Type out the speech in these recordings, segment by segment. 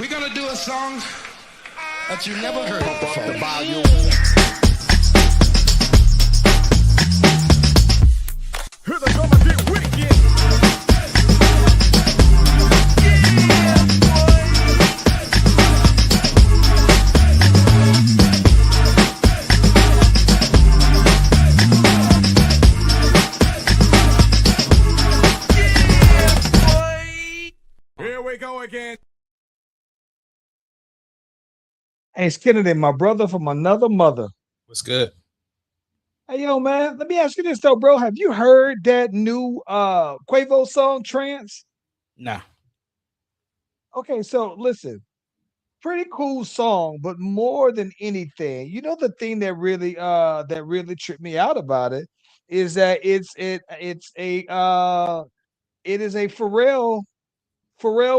We're gonna do a song that you never heard before. The volume. Hear the drummer get wicked. Here we go again. Hey, Kennedy, my brother from another mother. What's good? Hey, yo, man, let me ask you this, though, bro. Have you heard that new Quavo song, Trance? Nah. Okay, so listen, pretty cool song, but more than anything, you know, the thing that really tripped me out about it is that it is a Pharrell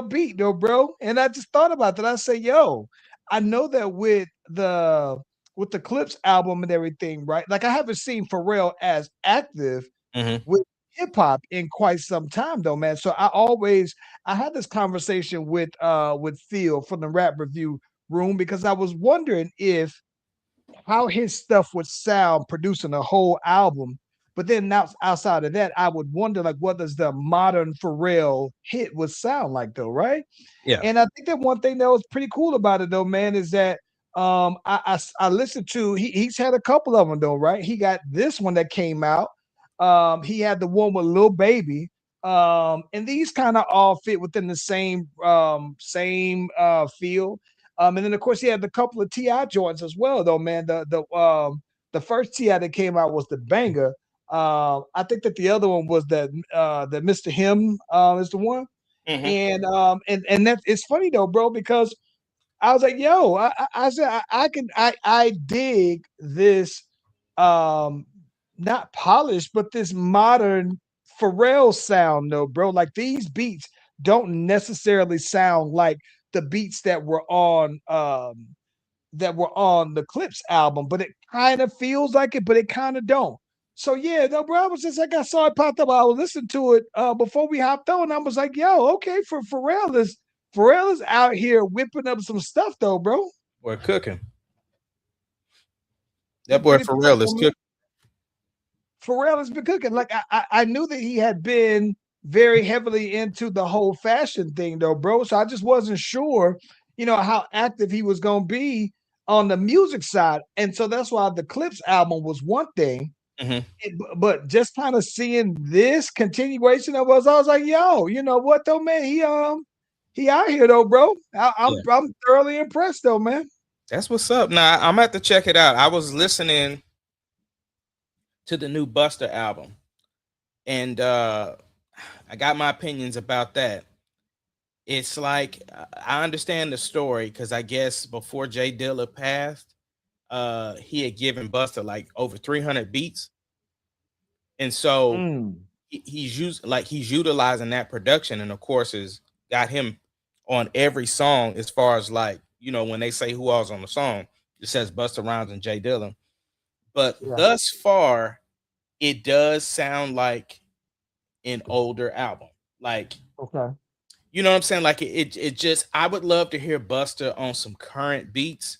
beat, though, bro. And I just thought about that. I say, yo, I know that with the Clips album and everything, right? Like I haven't seen Pharrell as active Mm-hmm. with hip hop in quite some time, though, man. So I had this conversation with Phil from the Rap Review Room because I was wondering if how his stuff would sound producing a whole album. But then now outside of that, I would wonder like what does the modern Pharrell hit would sound like though, right? Yeah. And I think that one thing that was pretty cool about it though, man, is that I listened to he's had a couple of them though, right? He got this one that came out. He had the one with Lil Baby. And these kind of all fit within the same field. And then of course he had the couple of Ti joints as well, though, man. The first Ti that came out was the banger. I think that the other one was that Mr. Him is the one. Mm-hmm. And that it's funny though, bro, because I was like, yo, I said I dig this not polished, but this modern Pharrell sound though, bro. Like these beats don't necessarily sound like the beats that were on the Clips album, but it kind of feels like it, but it kind of don't. So yeah, no, bro. I was just like I saw it popped up. I was listening to it before we hopped on. And I was like, yo, okay, for Pharrell is out here whipping up some stuff though, bro. We're cooking. That boy Pharrell is cooking. Pharrell has been cooking. Like I knew that he had been very heavily into the whole fashion thing though, bro. So I just wasn't sure, you know, how active he was gonna be on the music side. And so that's why the Clips album was one thing. Mm-hmm. But just kind of seeing this continuation of us, I was like, yo, you know what though, man? He out here though, bro. I'm thoroughly impressed though, man. That's what's up. Now I'm gonna have to check it out. I was listening to the new Buster album, and I got my opinions about that. It's like I understand the story because I guess before Jay Dilla passed, he had given Buster like over 300 beats, and so he's utilizing that production, and of course has got him on every song as far as like, you know, when they say who all's on the song, it says Busta Rhymes and Jay Dilla. But thus far, it does sound like an older album. Like, okay, you know what I'm saying? Like it just, I would love to hear Busta on some current beats.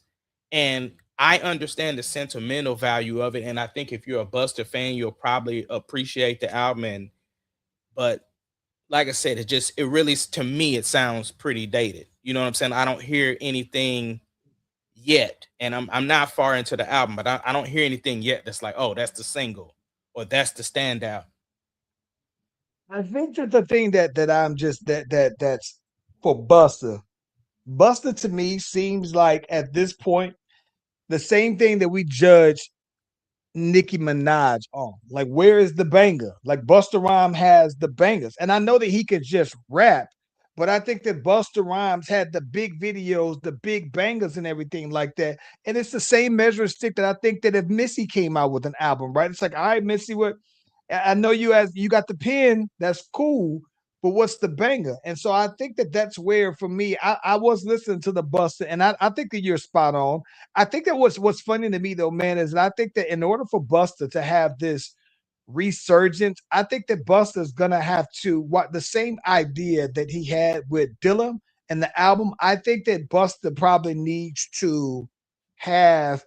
And I understand the sentimental value of it. And I think if you're a Busta fan, you'll probably appreciate the album. But like I said, it really, to me, it sounds pretty dated. You know what I'm saying? I don't hear anything yet. And I'm not far into the album, but I don't hear anything yet that's like, oh, that's the single or that's the standout. I think that the thing that I'm just that's for Buster. Buster to me seems like at this point the same thing that we judge Nicki Minaj on. Like, where is the banger? Like Busta Rhymes has the bangers. And I know that he could just rap, but I think that Busta Rhymes had the big videos, the big bangers and everything like that. And it's the same measure of stick that I think that if Missy came out with an album, right? It's like, all right, Missy, what I know you got the pen, that's cool, but what's the banger? And so I think that that's where for me, I was listening to the Buster, and I think that you're spot on. I think that what's funny to me though, man, is that I think that in order for Buster to have this resurgence, I think that Buster's gonna have to what the same idea that he had with Dilla and the album, I think that Busta probably needs to have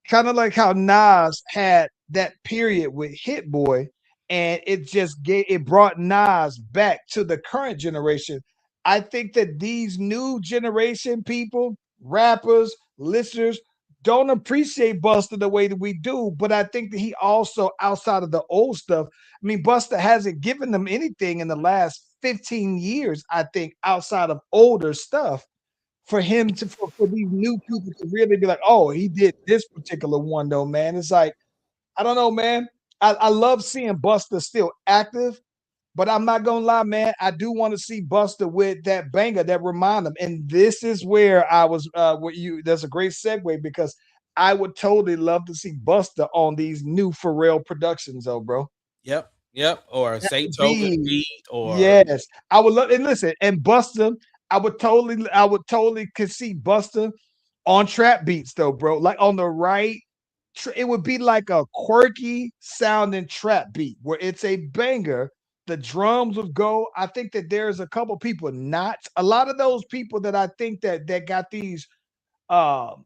kind of like how Nas had that period with Hit Boy, and it brought Nas back to the current generation. I think that these new generation people, rappers, listeners, don't appreciate Busta the way that we do. But I think that he also, outside of the old stuff, I mean, Busta hasn't given them anything in the last 15 years, I think, outside of older stuff for him to for these new people to really be like, oh, he did this particular one though, man. It's like, I don't know, man. I love seeing Buster still active, but I'm not gonna lie, man. I do want to see Buster with that banger that remind him. And this is where I was with you. That's a great segue because I would totally love to see Buster on these new Pharrell productions, though, bro. Yep. Or Zaytoven Be beat, or yes, I would love and listen and Buster. I would totally could see Buster on trap beats though, bro. Like on the right, it would be like a quirky sounding trap beat where it's a banger. The drums would go. I think that there's a couple people, not a lot of those people that I think that got these that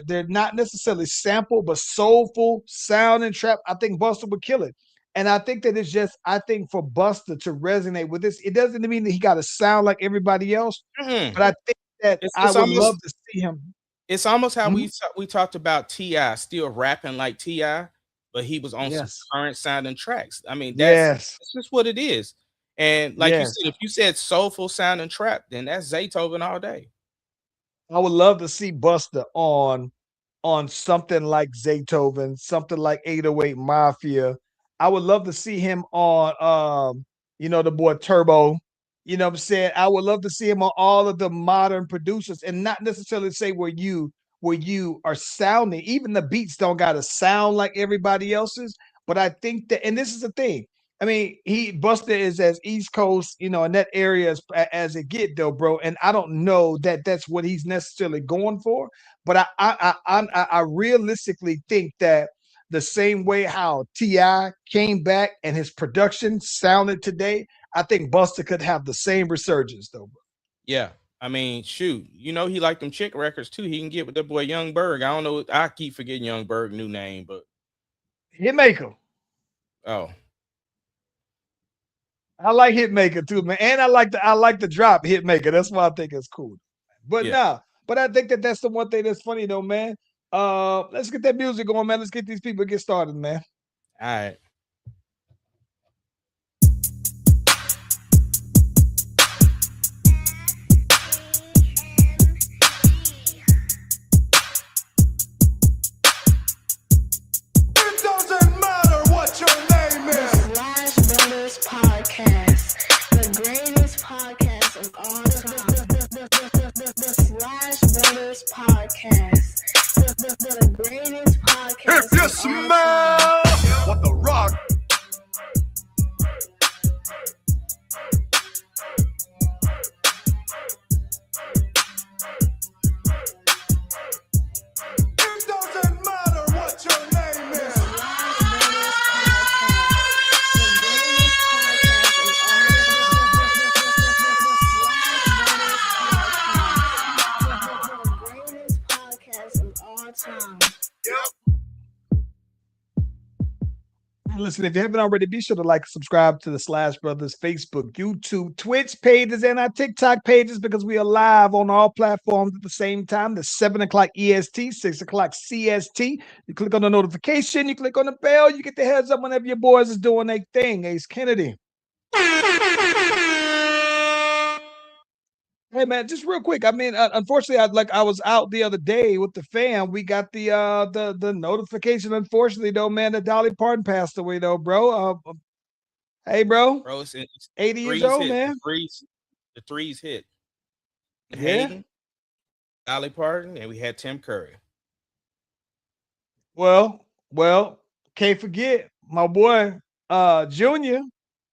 they're not necessarily sample but soulful sound and trap. I think Buster would kill it. And I think that it's just I think for Buster to resonate with this, it doesn't mean that he got to sound like everybody else, Mhm. but I think that it's, I it's would love almost to see him. it's almost how Mhm. we talked about Ti still rapping like Ti, but he was on some Yes. current sounding tracks. I mean, Yes. that's just what it is. And like you Yes. said, if you said soulful sounding trap, then that's Zaytoven all day. I would love to see Buster on something like Zaytoven, something like 808 Mafia. I would love to see him on the boy Turbo. You know what I'm saying? I would love to see him on all of the modern producers and not necessarily say where you are sounding, even the beats don't gotta sound like everybody else's. But I think that and this is the thing. I mean, he Buster is as East Coast, in that area as it get though, bro. And I don't know that that's what he's necessarily going for. But I realistically think that the same way how Ti came back and his production sounded today, I think Buster could have the same resurgence though. Yeah. I mean, shoot, he liked them chick records too. He can get with that boy Young Berg. I don't know. I keep forgetting Young Berg new name, but Hitmaker. oh, I like Hitmaker too, man. And I like the drop Hitmaker. That's why I think it's cool. But yeah. nah, but I think that that's the one thing that's funny though, man. Let's get that music going, man. Let's get these people get started, man. All right. It doesn't matter what your name is. Slash Brothers Podcast, the greatest podcast of all time. The Slash Brothers Podcast, the greatest podcast. If you of all time. smell what the rock. It doesn't matter what your name is. Slash Brothers Podcast, the greatest podcast of all time. The greatest podcast of all time. Listen, if you haven't already, be sure to like, subscribe to the Slash Brothers Facebook, YouTube, Twitch pages, and our TikTok pages because we are live on all platforms at the same time. The 7 o'clock EST, 6 o'clock CST. You click on the notification, you click on the bell, you get the heads up whenever your boys is doing their thing. Ace Kennedy. Hey man, just real quick. I mean, unfortunately, I was out the other day with the fam. We got the notification. Unfortunately, though, man, that Dolly Parton passed away, though, bro. Hey, bro, Bro, it's 80 years threes old, hit. man. The threes hit. Yeah. Hayden, Dolly Parton, and we had Tim Curry. Well, can't forget my boy, Junior,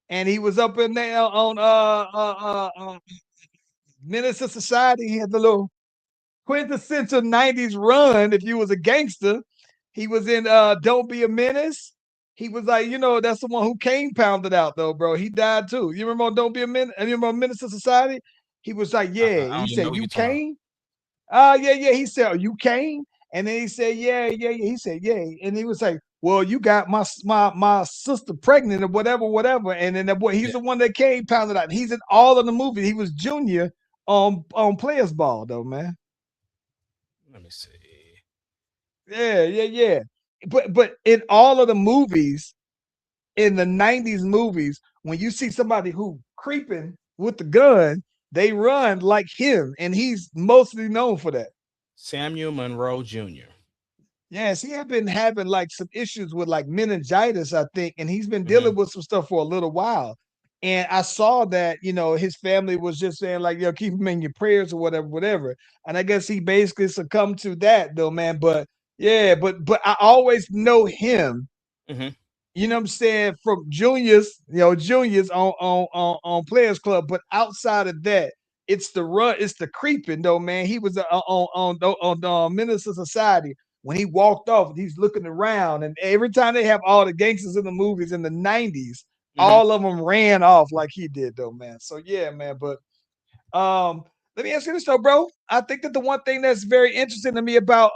and he was up in there on Menace to Society. He had the little quintessential 90s run. If you was a gangster, he was in Don't Be a Menace. he was like, that's the one who Kane pounded out though, bro. He died too. You remember on Don't Be a Minute? You remember Minister Society? He was like, yeah. I He don't even know said, what you you're talking about. Kane? Yeah, yeah. He said, "Are you Kane?" And then he said, "Yeah, yeah, yeah." He said, "Yeah," and he was like, "Well, you got my sister pregnant or whatever, whatever." And then that boy, he's Yeah. the one that Kane pounded out. He's in all of the movies. He was Junior on Players Ball though, man. Let me see. Yeah, yeah, yeah. But in all of the movies, in the '90s movies, when you see somebody who creeping with the gun, they run like him, and he's mostly known for that. Samuel Monroe Jr. Yes, he had been having like some issues with like meningitis, I think, and he's been Hmm. dealing with some stuff for a little while. And I saw that, his family was just saying, like, keep him in your prayers or whatever, whatever. And I guess he basically succumbed to that though, man. But yeah, but I always know him, Hmm. you know what I'm saying, from juniors on Players Club. But outside of that, it's the creeping though, man. He was on Minister Society. When he walked off, he's looking around, and every time they have all the gangsters in the movies in the '90s, Hmm. all of them ran off like he did though, man. So yeah, man. But um, let me ask you this though, bro. I think that the one thing that's very interesting to me about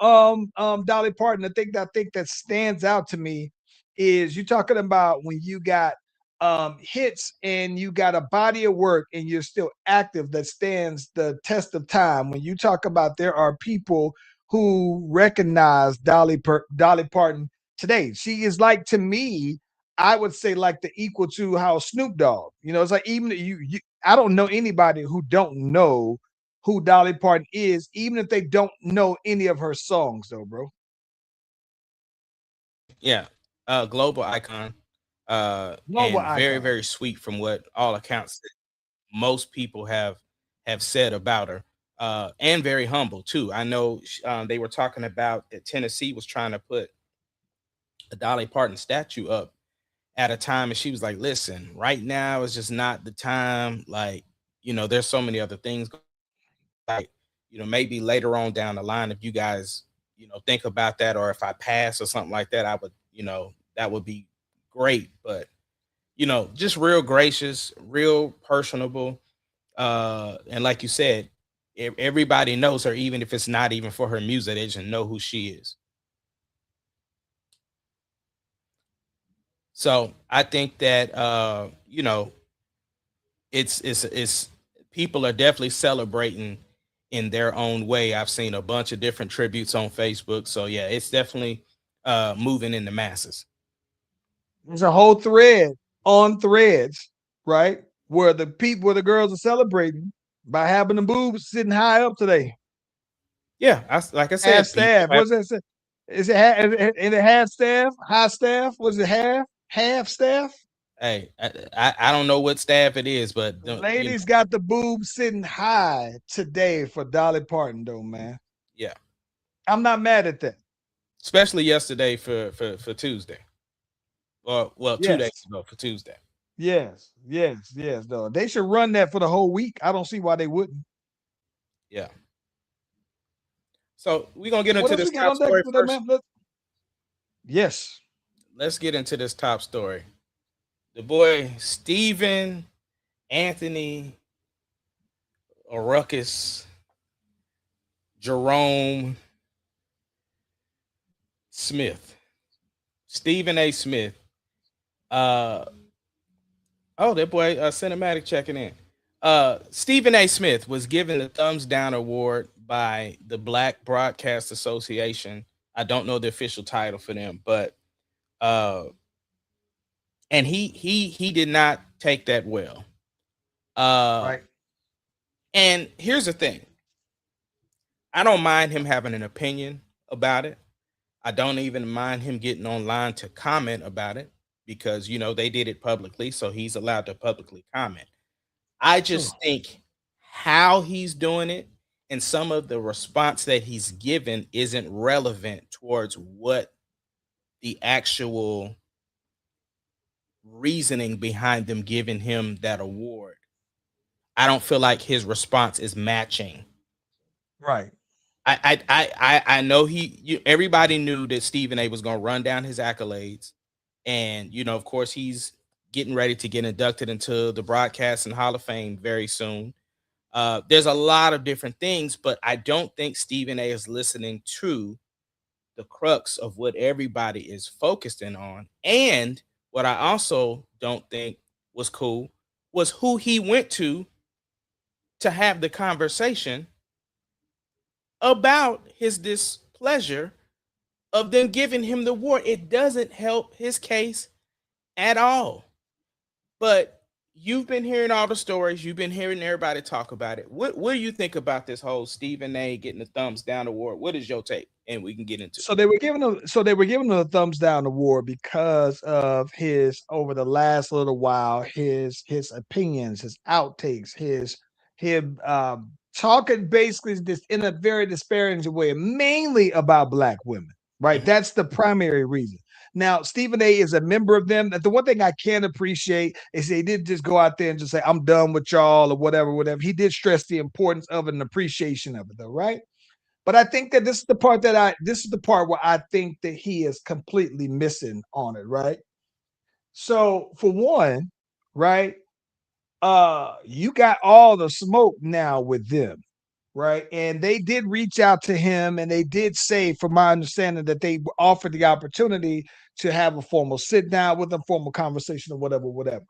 Dolly Parton, I think that stands out to me is you talking about when you got hits and you got a body of work and you're still active that stands the test of time. When you talk about there are people who recognize Dolly Parton today, she is like to me. I would say like the equal to how Snoop Dogg. It's like even you I don't know anybody who don't know who Dolly Parton is, even if they don't know any of her songs, though, bro. Yeah. Global icon. Global And very, icon. very sweet from what all accounts that most people have said about her. And very humble too. I know they were talking about that Tennessee was trying to put a Dolly Parton statue up at a time, and she was like, "Listen, right now is just not the time. Like, there's so many other things. Like, maybe later on down the line, if you guys, think about that, or if I pass or something like that, I would, that would be great. But just real gracious, real personable, and like you said, everybody knows her, even if it's not even for her music, they just know who she is. So I think that it's people are definitely celebrating in their own way. I've seen a bunch of different tributes on Facebook. So yeah, it's definitely moving in the masses. There's a whole thread on threads, right? Where the girls are celebrating by having the boobs sitting high up today. Yeah, like I Half said, people staff. have. What's that say? Is it half staff? High staff? Was it half? Half staff? Hey, I don't know what staff it is, but Ladies got the boobs sitting high today for Dolly Parton, though, man. yeah, I'm not mad at that. especially yesterday for Tuesday, or well, 2 days Yes, ago for Tuesday. yes, yes, yes. Though they should run that for the whole week. I don't see why they wouldn't. Yeah. So we're gonna get What into else this we got top on deck story today, first. man? Yes, Let's get into this top story. The boy Stephen Anthony Ruckus Jerome Smith, Stephen A. Smith. Uh oh, that boy cinematic checking in. Stephen A. Smith was given the thumbs down award by the Black Broadcast Association. I don't know the official title for them, but uh and he did not take that well. Uh right. and here's the thing. I don't mind him having an opinion about it. I don't even mind him getting online to comment about it because they did it publicly, so he's allowed to publicly comment. I Sure. just think how he's doing it and some of the response that he's given isn't relevant towards what the actual reasoning behind them giving him that award. I don't feel like his response is matching. Right. I know everybody knew that Stephen A was going to run down his accolades And of course, he's getting ready to get inducted into the Broadcasting Hall of Fame very soon. There's a lot of different things, but I don't think Stephen A is listening to the crux of what everybody is focusing on. And what I also don't think was cool was who he went to have the conversation about his displeasure of them giving him the award. It doesn't help his case at all. But you've been hearing all the stories. You've been hearing everybody talk about it. What do you think about this whole Stephen A getting the thumbs down award? What is your take? And we can get into it. So they were giving him a thumbs down award because of his over the last little while, his opinions, his outtakes, him talking basically this in a very disparaging way, mainly about black women. Right. Mhm. That's the primary reason. Now, Stephen A is a member of them. The one thing I can appreciate is he didn't just go out there and just say, I'm done with y'all or whatever. He did stress the importance of it and appreciation of it, though, right? But I think that this is the part where I think that he is completely missing on it, right? So for one, right, you got all the smoke now with them, right? And they did reach out to him and they did say, from my understanding, that they offered the opportunity to have a formal sit down with them, formal conversation or whatever.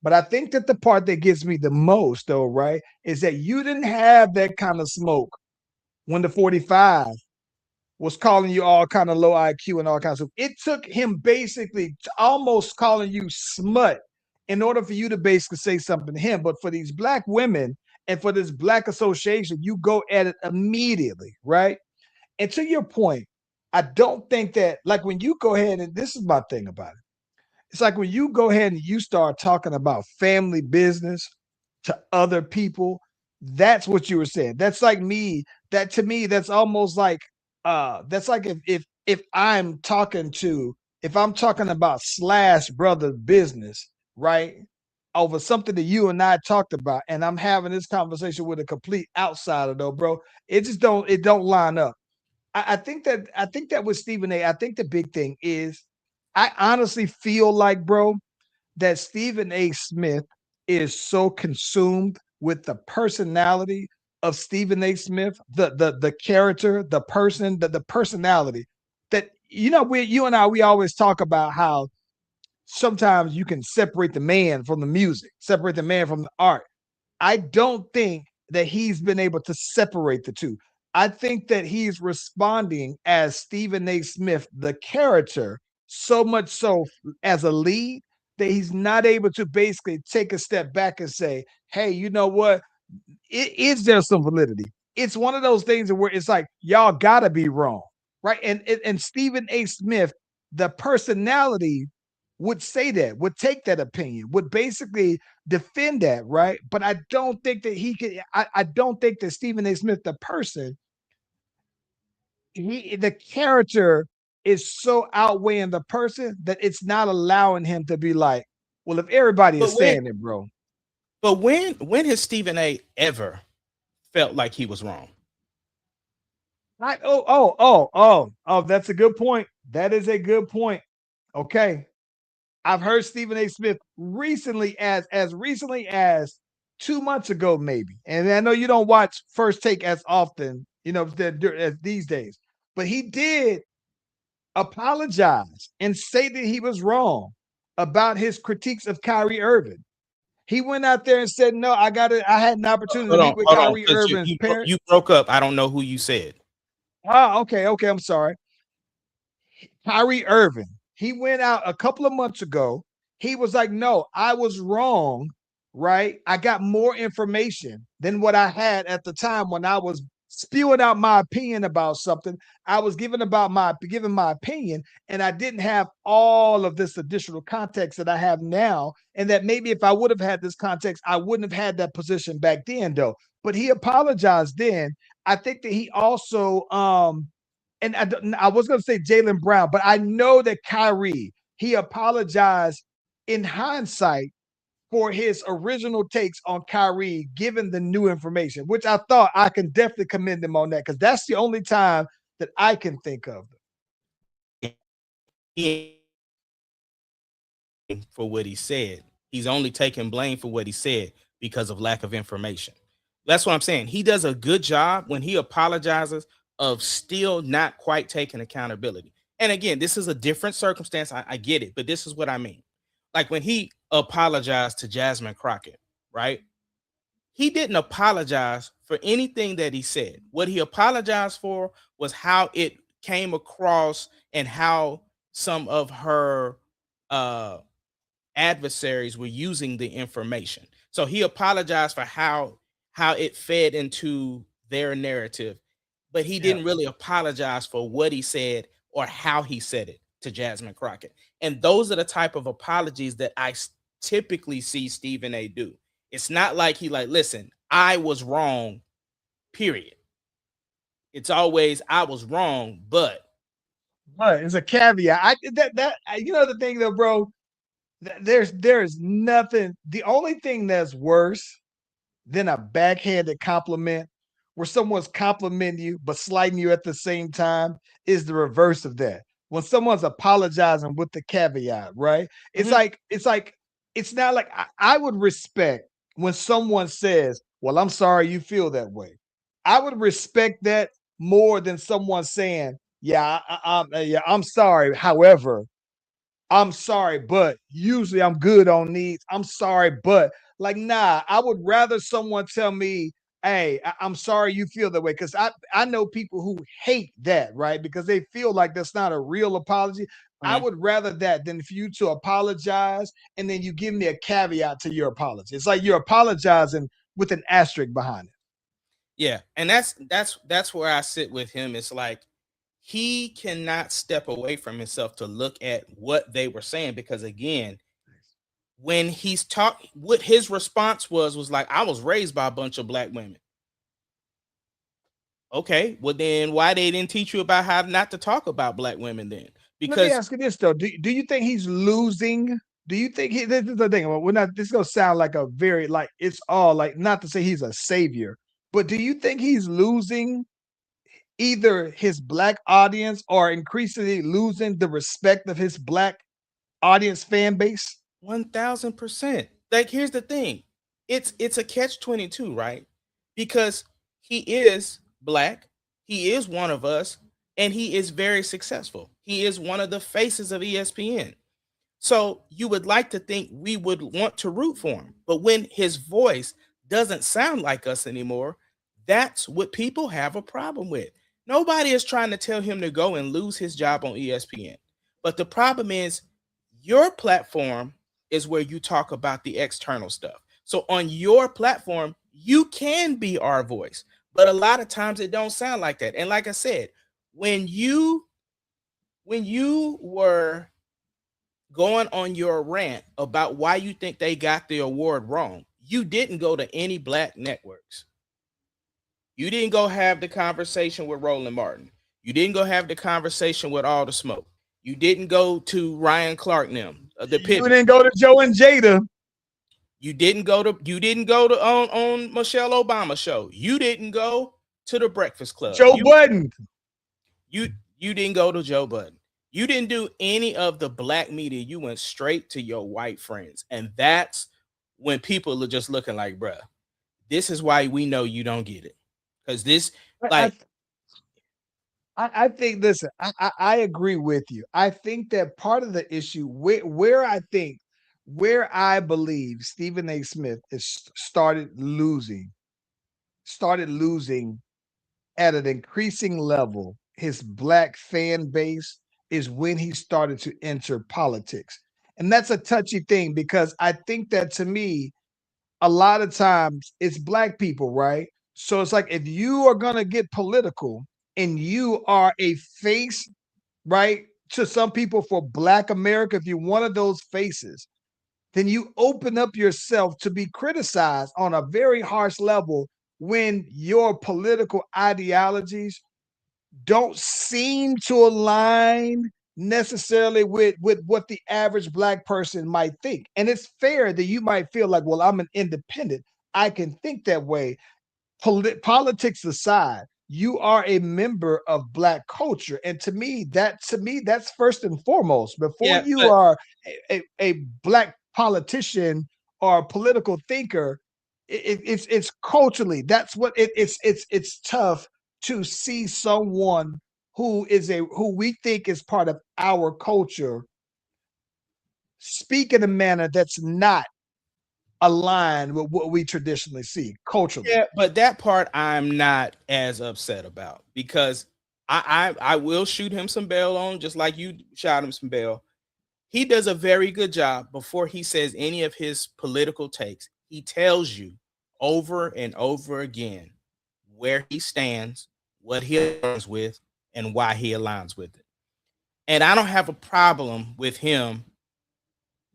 But I think that the part that gets me the most, though, right, is that you didn't have that kind of smoke when the 45 was calling you all kind of low IQ and all kinds of. It took him basically almost calling you smut in order for you to basically say something to him. But for these black women and for this black association, you go at it immediately, right? And to your point, I don't think that, like, when you go ahead, and this is my thing about it, it's like when you go ahead and you start talking about family business to other people, that's what you were saying. That's like me. That to me, that's almost like that's like if I'm talking about Slash Brother business, right? Over something that you and I talked about, and I'm having this conversation with a complete outsider, though, bro. It don't line up. I think that with Stephen A, I think the big thing is I honestly feel like, bro, that Stephen A. Smith is so consumed with the personality of Stephen A. Smith, the character, the person, the personality, that you and I we always talk about how sometimes you can separate the man from the music, separate the man from the art. I don't think that he's been able to separate the two. I think that he's responding as Stephen A. Smith, the character, so much so as a lead that he's not able to basically take a step back and say, hey, you know what? Is there some validity? It's one of those things where it's like, y'all gotta be wrong, right? And Stephen A. Smith, the personality would say that, would take that opinion, would basically defend that, right? But I don't think that he could. I don't think that Stephen A. Smith, the person, the character is so outweighing the person that it's not allowing him to be like, well, if everybody But is when saying it, bro. but when has Stephen A ever felt like he was wrong? That's a good point. That is a good point. Okay. I've heard Stephen A. Smith recently, as recently as 2 months ago, maybe. And I know you don't watch First Take as often, as these days, but he did apologize and say that he was wrong about his critiques of Kyrie Irving. He went out there and said, "No, I had an opportunity to meet with Hold on, Kyrie because Irving's parents." you broke up. I don't know who you said. Okay, I'm sorry. Kyrie Irving. He went out a couple of months ago. He was like, no, I was wrong, right? I got more information than what I had at the time when I was spewing out my opinion about something. I was giving my opinion, and I didn't have all of this additional context that I have now. And that maybe if I would have had this context, I wouldn't have had that position back then, though. But he apologized then. I think that he also and I was going to say Jaylen Brown, but I know that Kyrie, he apologized in hindsight for his original takes on Kyrie, given the new information, which I thought I can definitely commend him on that because that's the only time that I can think of. He for what he said. He's only taking blame for what he said because of lack of information. That's what I'm saying. He does a good job when he apologizes of still not quite taking accountability. And again, this is a different circumstance. I get it, but this is what I mean. Like when he apologized to Jasmine Crockett, right? He didn't apologize for anything that he said. What he apologized for was how it came across and how some of her uh adversaries were using the information. So he apologized for how it fed into their narrative, but he didn't really apologize for what he said or how he said it to Jasmine Crockett. And those are the type of apologies that I typically see Stephen A do. It's not like he like, listen, I was wrong, period. It's always I was wrong, but it's a caveat. The thing though, bro. There's nothing. The only thing that's worse than a backhanded compliment, where someone's complimenting you but slighting you at the same time, is the reverse of that. When someone's apologizing with the caveat, right? It's not like I would respect when someone says, "Well, I'm sorry you feel that way." I would respect that more than someone saying, "Yeah, I'm sorry. However, I'm sorry, but usually I'm good on needs. I'm sorry, but like, nah, I would rather someone tell me, hey, I'm sorry you feel that way. Cause I know people who hate that, right? Because they feel like that's not a real apology. I Mhm. would rather that than for you to apologize and then you give me a caveat to your apology. It's like you're apologizing with an asterisk behind it. Yeah, and that's where I sit with him. It's like he cannot step away from himself to look at what they were saying because again, when he's talk what his response was like, I was raised by a bunch of black women. Okay, well then why they didn't teach you about how not to talk about black women then? Let me Because ask you this though. Do you think he's losing? Do you think this is the thing? Well, we're not this is gonna sound like a very like it's all like not to say he's a savior, but do you think he's losing either his black audience or increasingly losing the respect of his black audience fan base? 1000%. Like here's the thing. It's a catch 22, right? Because he is black, he is one of us, and he is very successful. He is one of the faces of ESPN. So you would like to think we would want to root for him. But when his voice doesn't sound like us anymore, that's what people have a problem with. Nobody is trying to tell him to go and lose his job on ESPN. But the problem is your platform is where you talk about the external stuff. So on your platform, you can be our voice. But a lot of times it don't sound like that. And like I said, when you were going on your rant about why you think they got the award wrong, you didn't go to any black networks. You didn't go have the conversation with Roland Martin. You didn't go have the conversation with All the Smoke. You didn't go to Ryan Clark and them, the You Pittman. didn't go to Joe and Jada. You didn't go to on Michelle Obama show. You didn't go to the Breakfast Club. Joe Budden. You you didn't go to Joe Budden. You didn't do any of the black media. You went straight to your white friends. And that's when people are just looking like, bruh, this is why we know you don't get it. Because this, I, like, I think. Listen, I agree with you. I think that part of the issue where I believe Stephen A. Smith is started losing at an increasing level his black fan base is when he started to enter politics. And that's a touchy thing because I think that to me, a lot of times it's black people, right? So it's like if you are going to get political and you are a face, right, to some people for black America, if you're one of those faces, then you open up yourself to be criticized on a very harsh level when your political ideologies don't seem to align necessarily with what the average black person might think. And it's fair that you might feel like, well, I'm an independent. I can think that way. Politics aside, you are a member of Black culture. And that's first and foremost. Before Yeah, you but are a Black politician or a political thinker, it's culturally. That's what it's tough to see someone who we think is part of our culture speak in a manner that's not aligned with what we traditionally see culturally. yeah, but that part I'm not as upset about because I will shoot him some bail on just like you shot him some bail. He does a very good job before he says any of his political takes. He tells you over and over again where he stands, what he aligns with, and why he aligns with it. And I don't have a problem with him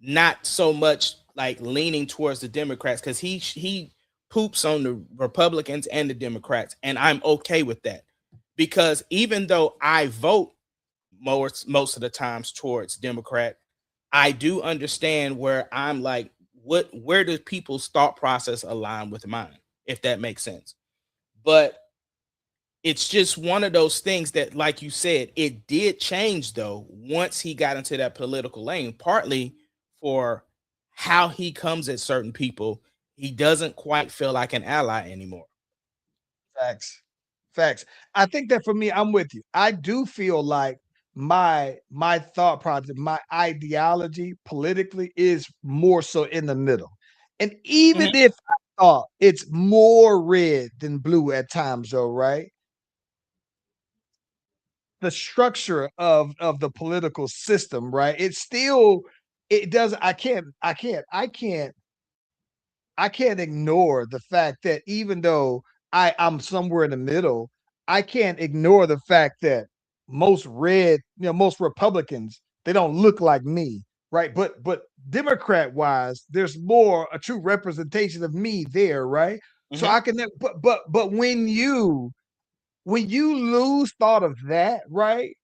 not so much like leaning towards the Democrats because he poops on the Republicans and the Democrats, and I'm okay with that because even though I vote most of the times towards Democrat, I do understand where I'm like, where does people's thought process align with mine, if that makes sense. But it's just one of those things that, like you said, it did change though once he got into that political lane, partly for how he comes at certain people. He doesn't quite feel like an ally anymore. Facts. Facts. I think that for me, I'm with you. I do feel like my thought process, my ideology politically is more so in the middle. And even Mhm. if I thought it's more red than blue at times, though, right? The structure of the political system, right? It's still it does I can't ignore the fact that even though I'm somewhere in the middle, I can't ignore the fact that most Republicans, they don't look like me, right? But Democrat wise, there's more a true representation of me there, right? So Mhm. I can but when you lose thought of that, right?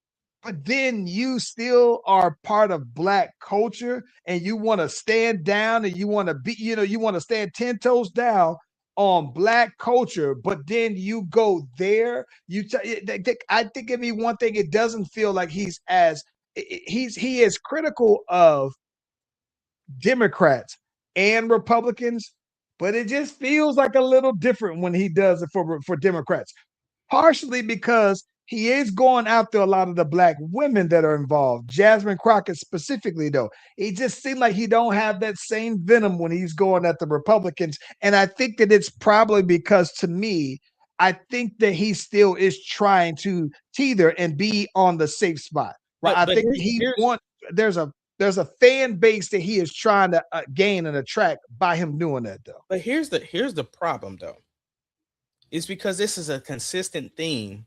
But then you still are part of Black culture and you want to stand down and you want to be, you want to stand 10 toes down on Black culture, but then you go there. I think it'd be one thing, it doesn't feel like he is critical of Democrats and Republicans, but it just feels like a little different when he does it for Democrats. Partially because he is going after a lot of the Black women that are involved. Jasmine Crockett specifically, though, it just seemed like he don't have that same venom when he's going at the Republicans, and I think that it's probably because, to me, I think that he still is trying to teeter and be on the safe spot. Right, I But think he wants there's a there's a fan base that he is trying to gain and attract by him doing that, though. here's the problem though. It's because this is a consistent theme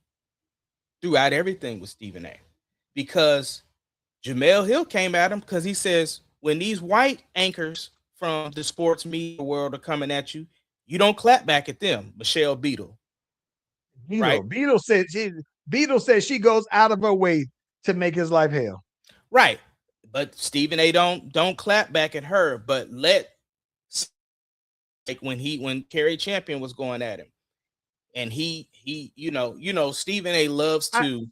throughout everything with Stephen A. Because Jamel Hill came at him because he says when these white anchors from the sports media world are coming at you, you don't clap back at them. Michelle Beadle, right? Beetle says she goes out of her way to make his life hell. Right. But Stephen A don't clap back at her, but like when Kerry Champion was going at him, and he Stephen A loves I, to.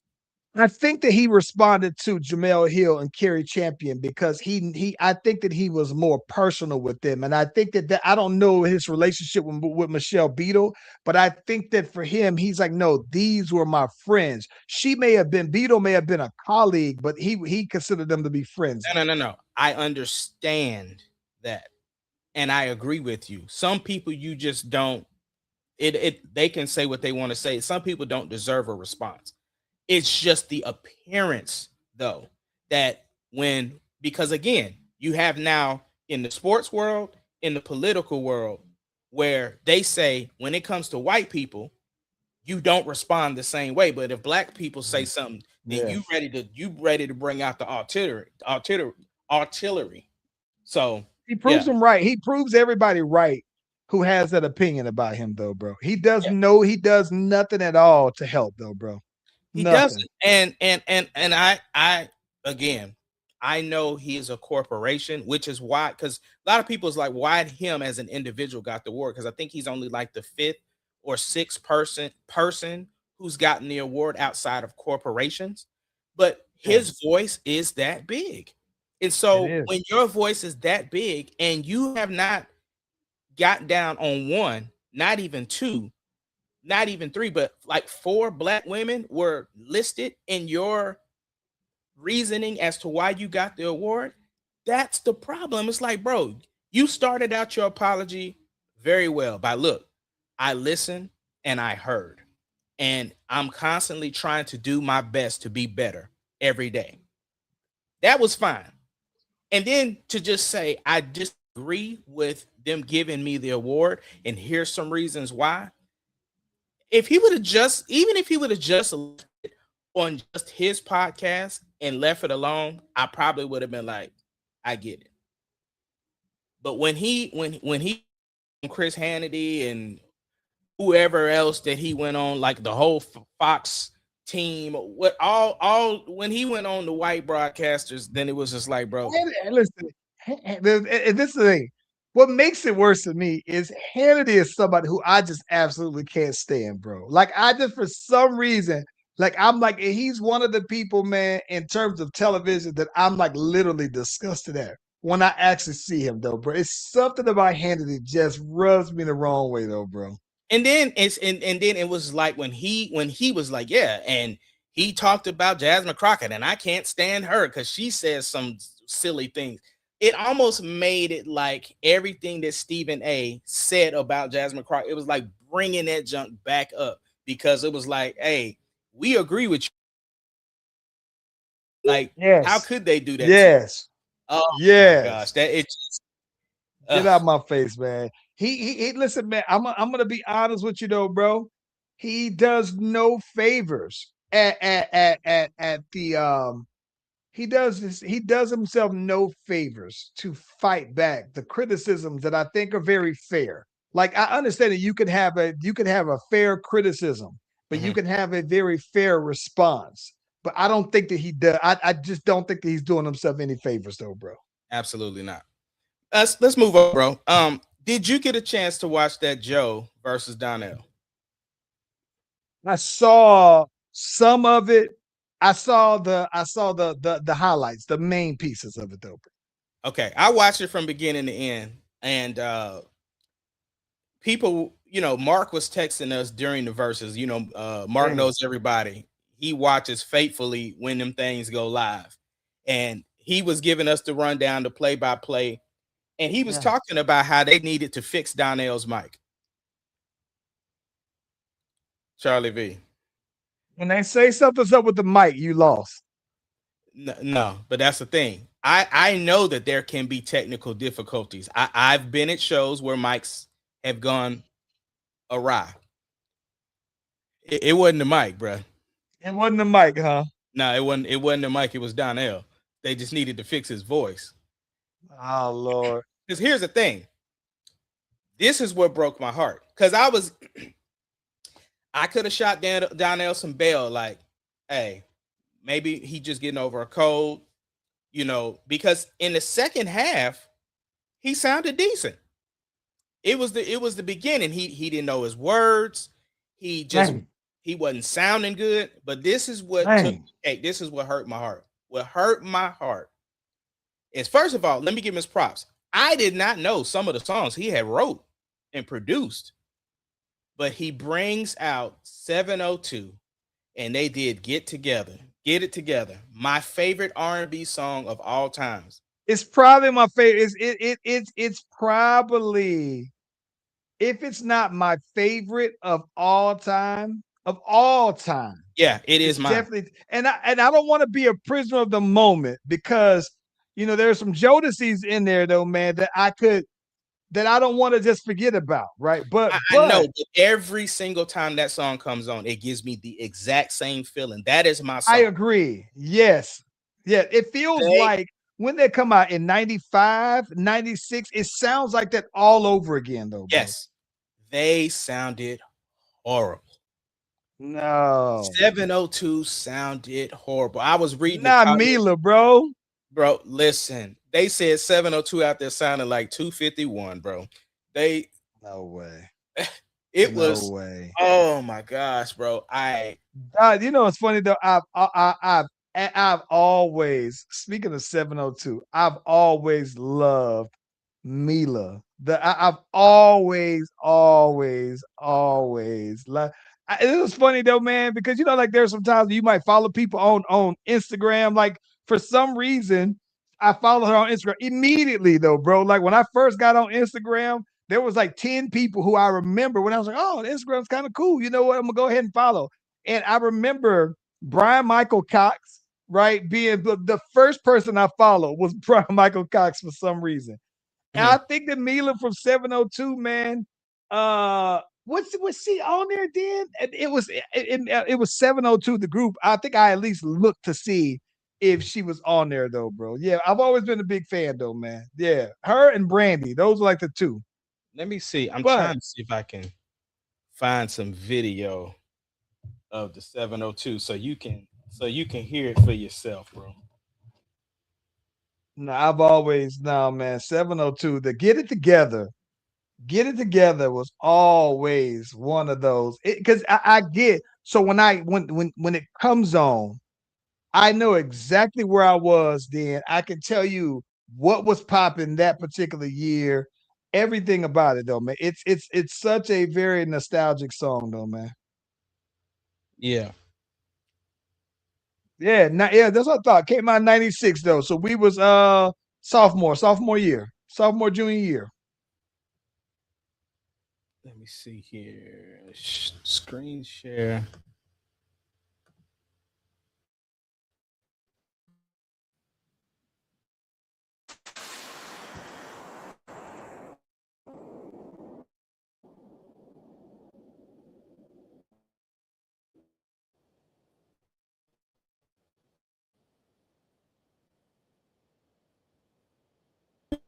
I think that he responded to Jamel Hill and Kerry Champion because he I think that he was more personal with them, and I think that I don't know his relationship with Michelle Beadle, but I think that for him, he's like, no, these were my friends. Beadle may have been a colleague, but he considered them to be friends. No. I understand that, and I agree with you. Some people you just don't. They can say what they want to say. Some people don't deserve a response. It's just the appearance, though, that because again, you have now in the sports world, in the political world, where they say when it comes to white people, you don't respond the same way. But if Black people say something, then Yeah. you ready to bring out the artillery. So He proves yeah, him right. He proves everybody right who has that opinion about him, though, bro. yeah. He does nothing at all to help, though, bro. He Nothing. doesn't. And I again, I know he is a corporation, which is why, because a lot of people is like, why him as an individual got the award? Because I think he's only like the fifth or sixth person who's gotten the award outside of corporations, but Yeah, his voice is that big. And it so is. when your voice is that big and you have not got down on one, not even two, not even three, but like four black women were listed in your reasoning as to why you got the award, that's the problem. It's like, bro, you started out your apology very well by look, I listened and I heard, and I'm constantly trying to do my best to be better every day. That was fine. And then to just say, I disagree with them giving me the award, and here's some reasons why. If he would have just, even if he would have just left it on just his podcast and left it alone, I probably would have been like, I get it. But when he Chris Hannity and whoever else that he went on, like the whole Fox team, what all when he went on the white broadcasters, then it was just like, bro, And listen, and this is the thing. What makes it worse to me is Hannity is somebody who I just absolutely can't stand, bro. Like I just for some reason, like I'm like he's one of the people, man, in terms of television that I'm like literally disgusted at when I actually see him, though, bro. It's something about Hannity just rubs me the wrong way, though, bro. and then it's and then it was like when he was like, yeah, and he talked about Jasmine Crockett, and I can't stand her because she says some silly things. It almost made it like everything that Stephen A said about Jasmine Crockett, it was like bringing that junk back up because it was like, hey, we agree with you. Like, how Yes, could they do that to you? yes, Oh my gosh, yes. that it just, Get out ugh. my face, man. He listen, man. I'm gonna be honest with you though, bro. He does no favors at the he does himself no favors to fight back the criticisms that I think are very fair. Like I understand that you can have a fair criticism, but you Mhm, can have a very fair response. But I don't think that he does. I just don't think that he's doing himself any favors though, bro. absolutely not. Let's move on, bro. Did you get a chance to watch that Joe versus Donnell? I saw some of it. I saw the highlights, the main pieces of it though. Okay, I watched it from beginning to end, and people, Mark was texting us during the verses. Mark Dang. knows everybody. He watches faithfully when them things go live, and he was giving us the rundown, the play by play, and he was Yeah. talking about how they needed to fix Donnell's mic. Charlie V. When they say something's up with the mic, you lost. No, but that's the thing. I know that there can be technical difficulties. I've been at shows where mics have gone awry. It wasn't the mic, bro. It wasn't the mic, huh? No, it wasn't. It wasn't the mic. It was Donnell. They just needed to fix his voice. Oh Lord. Because here's the thing. This is what broke my heart. Because I could have shot Donnell some bail. Like, hey, maybe he just getting over a cold. Because in the second half, he sounded decent. It was the beginning. He didn't know his words. He just Dang, he wasn't sounding good. But this is what took. dang. Hey, this is what hurt my heart. What hurt my heart is, first of all, let me give him his props. I did not know some of the songs he had wrote and produced, but he brings out 702, and they did Get Together, Get It Together, my favorite R&B song of all times. It's probably my favorite. It's probably if it's not my favorite of all time, Yeah, it is it's mine. definitely and I don't want to be a prisoner of the moment because there's some Jodeci's in there though, man, that I don't want to just forget about, right? I know, but every single time that song comes on, it gives me the exact same feeling. That is my I song. agree. Yes. Yeah, it feels They, like when they come out in 95, 96, it sounds like that all over again though, bro. yes, they sounded horrible. No. 702 sounded horrible. I was reading the Not comments, Mila, bro. bro. Listen, they said 702 out there sounded like 251, bro. They No way. It No was, way. oh my gosh, bro. You know, it's funny though. I've always, speaking of 702, I've always loved Mila. I've always like. It was funny though, man, because you know, like there's sometimes you might follow people on Instagram. Like for some reason, I follow her on Instagram immediately though, bro. Like when I first got on Instagram, there was like 10 people who I remember when I was like, oh, Instagram's kind of cool. You know what? I'm gonna go ahead and follow. And I remember Brian Michael Cox, right, being the first person I followed was Brian Michael Cox for some reason. And I Mhm. think the Mila from 702, man, was she on there then? It was 702, the group. I think I at least looked to see if she was on there though, bro. Yeah, I've always been a big fan though, man. Yeah, her and Brandy, those are like the two. Let me see. I'm But trying to see if I can find some video of the 702 so you can hear it for yourself, bro. no, I've always no man, 702, the Get It Together was always one of those. Because I get so when it comes on, I know exactly where I was then. I can tell you what was popping that particular year, everything about it though, man. It's such a very nostalgic song though, man. Yeah. Yeah, yeah, that's what I thought. Came out in 96 though. So we was sophomore year, sophomore junior year. Let me see here. Screen share.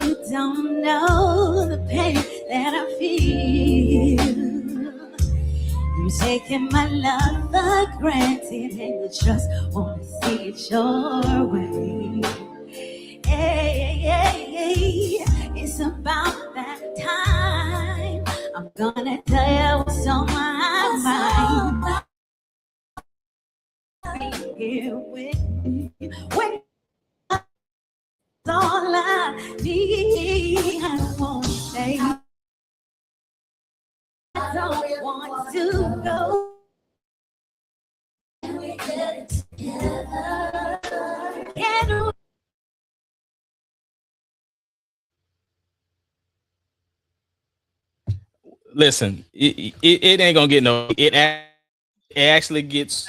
You don't know the pain that I feel. You taking my love for granted and you just wanna see it your way. Hey, hey, hey, it's about that time. I'm gonna tell you what's on my mind. Here with me. When all I need, I don't wanna say. I don't want to go. Can we get it together? Can Listen, it ain't gonna get no. It actually gets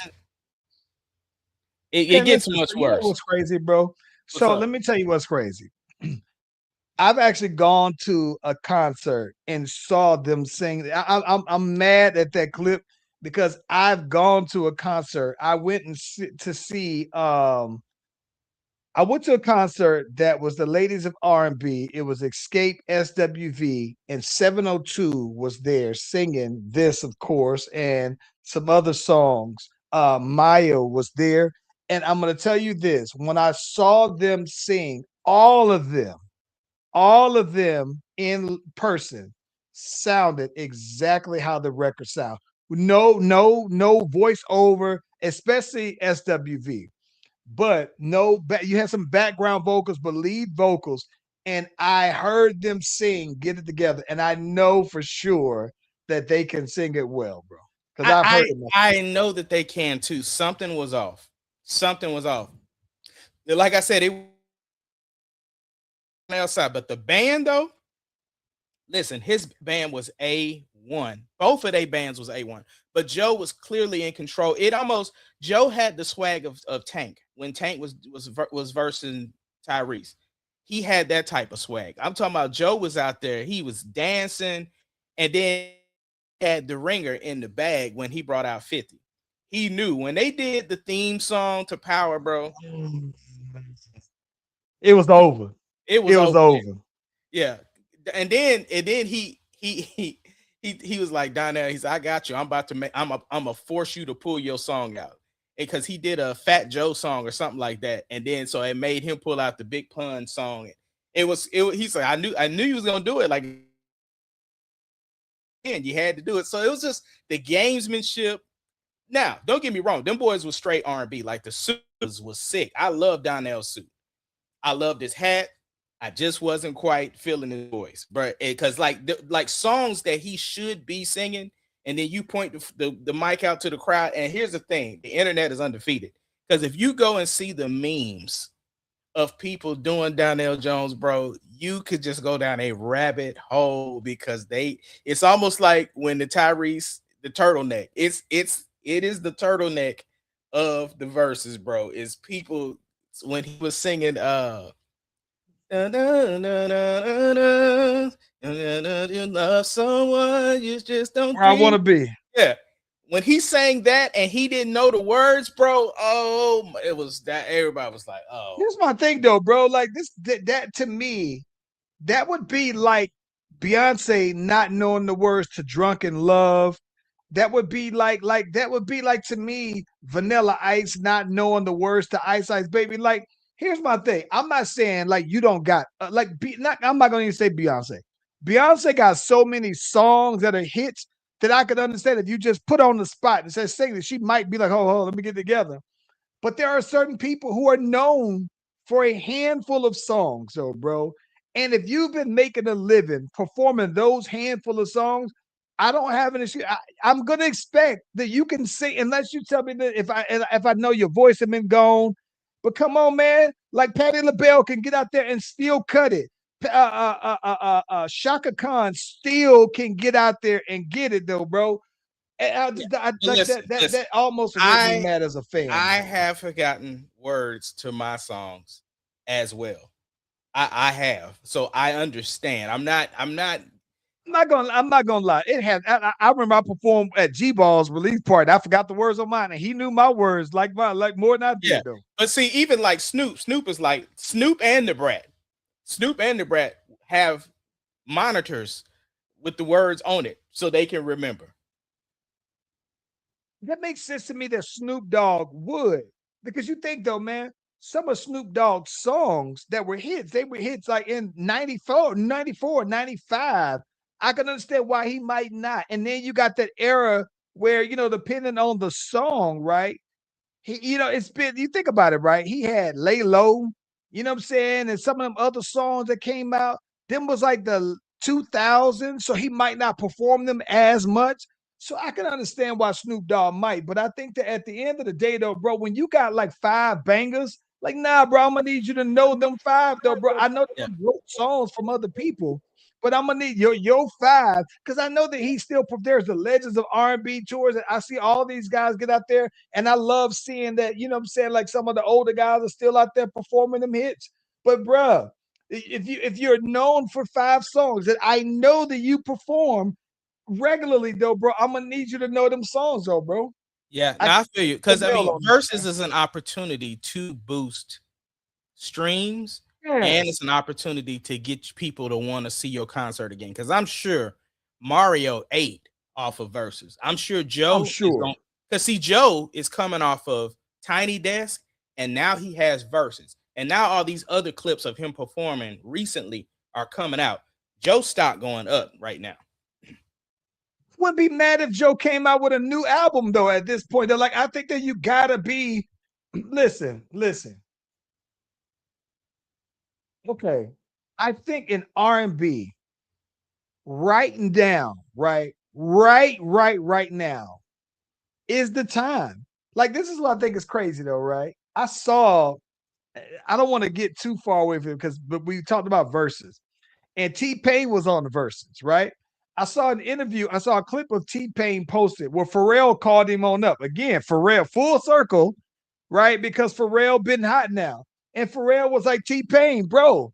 it Okay, gets listen. So much you know worse. what's crazy, bro? What's So up? let me tell you what's crazy. I've actually gone to a concert and saw them sing. I'm mad at that clip because I've gone to a concert. To see I went to a concert that was the ladies of R&B. It was Escape SWV and 702 was there singing this, of course, and some other songs. Maya was there. And I'm going to tell you this when I saw them sing, all of them in person sounded exactly how the record sound. No voiceover, especially SWV. But you had some background vocals, but lead vocals, and I heard them sing "Get It Together," and I know for sure that they can sing it well, bro. Because I I've heard I it. I know that they can too. Something was off. Something was off. Like I said, it was outside, but the band though. Listen, his band was A1. Both of their bands was A1. But Joe was clearly in control. It almost Joe had the swag of Tank when Tank was versing Tyrese. He had that type of swag. I'm talking about Joe was out there. He was dancing, and then had the ringer in the bag when he brought out 50. He knew when they did the theme song to Power, bro. It was over. It was It was over. over. Yeah, and then he was like, Donnell, he's I got you. I'm about to make I'm gonna force you to pull your song out. Because he did a Fat Joe song or something like that. And then so it made him pull out the Big Pun song. He said, I knew he was gonna do it. Like in. You had to do it. So it was just the gamesmanship. Now, don't get me wrong. Them boys was straight R&B. Like the suit was sick. I love Donnell's suit. I loved his hat. I just wasn't quite feeling his voice, but because like songs that he should be singing, and then you point the mic out to the crowd. And here's the thing: the internet is undefeated. Because if you go and see the memes of people doing Donnell Jones, bro, you could just go down a rabbit hole because it's almost like when the Tyrese, the turtleneck. It is the turtleneck of the verses, bro. Is people when he was singing you love someone, you just don't Where I want to be. Yeah. When he sang that and he didn't know the words, bro, it was that everybody was like, oh. Here's my thing though, bro. Like that to me, that would be like Beyonce not knowing the words to Drunk in Love. That would be like to me, Vanilla Ice not knowing the words to Ice Ice Baby. Like, here's my thing. I'm not saying like you don't got I'm not gonna even say Beyonce. Beyonce got so many songs that are hits that I could understand if you just put on the spot and said sing it, she might be like, oh, let me get together. But there are certain people who are known for a handful of songs, so bro. And if you've been making a living performing those handful of songs, I don't have an issue. I'm gonna expect that you can sing unless you tell me that if I know your voice has been gone. But come on, man, like Patti LaBelle can get out there and still cut it. Shaka Khan still can get out there and get it though, bro. That almost makes me mad as a fan. I have forgotten words to my songs as well. I have, so I understand. I'm not gonna lie. It has. I remember I performed at G Ball's release party. I forgot the words on mine, and he knew my words like more than I did. Though. But see, even like Snoop is like Snoop and the Brat. Snoop and the Brat have monitors with the words on it, so they can remember. That makes sense to me that Snoop Dogg would, because you think though, man, some of Snoop Dogg's songs that were hits, they were hits like in 94, 95. I can understand why he might not. And then you got that era where, depending on the song, right? It's been, you think about it, right? He had Lay Low, you know what I'm saying? And some of them other songs that came out, them was like the 2000s, so he might not perform them as much. So I can understand why Snoop Dogg might, but I think that at the end of the day, though, bro, when you got like 5 bangers, like, nah, bro, I'm gonna need you to know them 5, though, bro. I know they wrote songs from other people, but I'm gonna need your 5 because I know that he still there's the Legends of R&B tours, and I see all these guys get out there, and I love seeing that. You know what I'm saying? Like some of the older guys are still out there performing them hits, but bro, if you're known for 5 songs that I know that you perform regularly though, bro, I'm gonna need you to know them songs though, bro. Yeah, I feel you, because I mean, versus is an opportunity to boost streams, and it's an opportunity to get people to want to see your concert again. Because I'm sure Mario ate off of verses. I'm sure Joe. Because see, Joe is coming off of Tiny Desk, and now he has verses, and now all these other clips of him performing recently are coming out. Joe's stock going up right now. Wouldn't be mad if Joe came out with a new album though. At this point, they're like, I think that you gotta be. Listen. Okay, I think in R&B, writing down right now is the time. Like this is what I think is crazy though, right? I don't want to get too far away from it but we talked about verses, and T-Pain was on the verses, right? I saw an interview. I saw a clip of T-Pain posted where Pharrell called him on up. Again, Pharrell, full circle, right? Because Pharrell been hot now. And Pharrell was like, T-Pain, bro,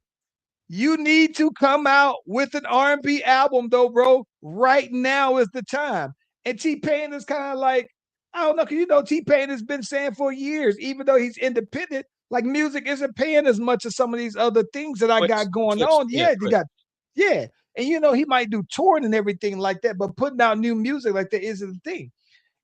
you need to come out with an R&B album, though, bro. Right now is the time. And T-Pain is kind of like, I don't know, because T-Pain has been saying for years, even though he's independent, like music isn't paying as much as some of these other things that I got going on. And he might do touring and everything like that, but putting out new music like that isn't the thing.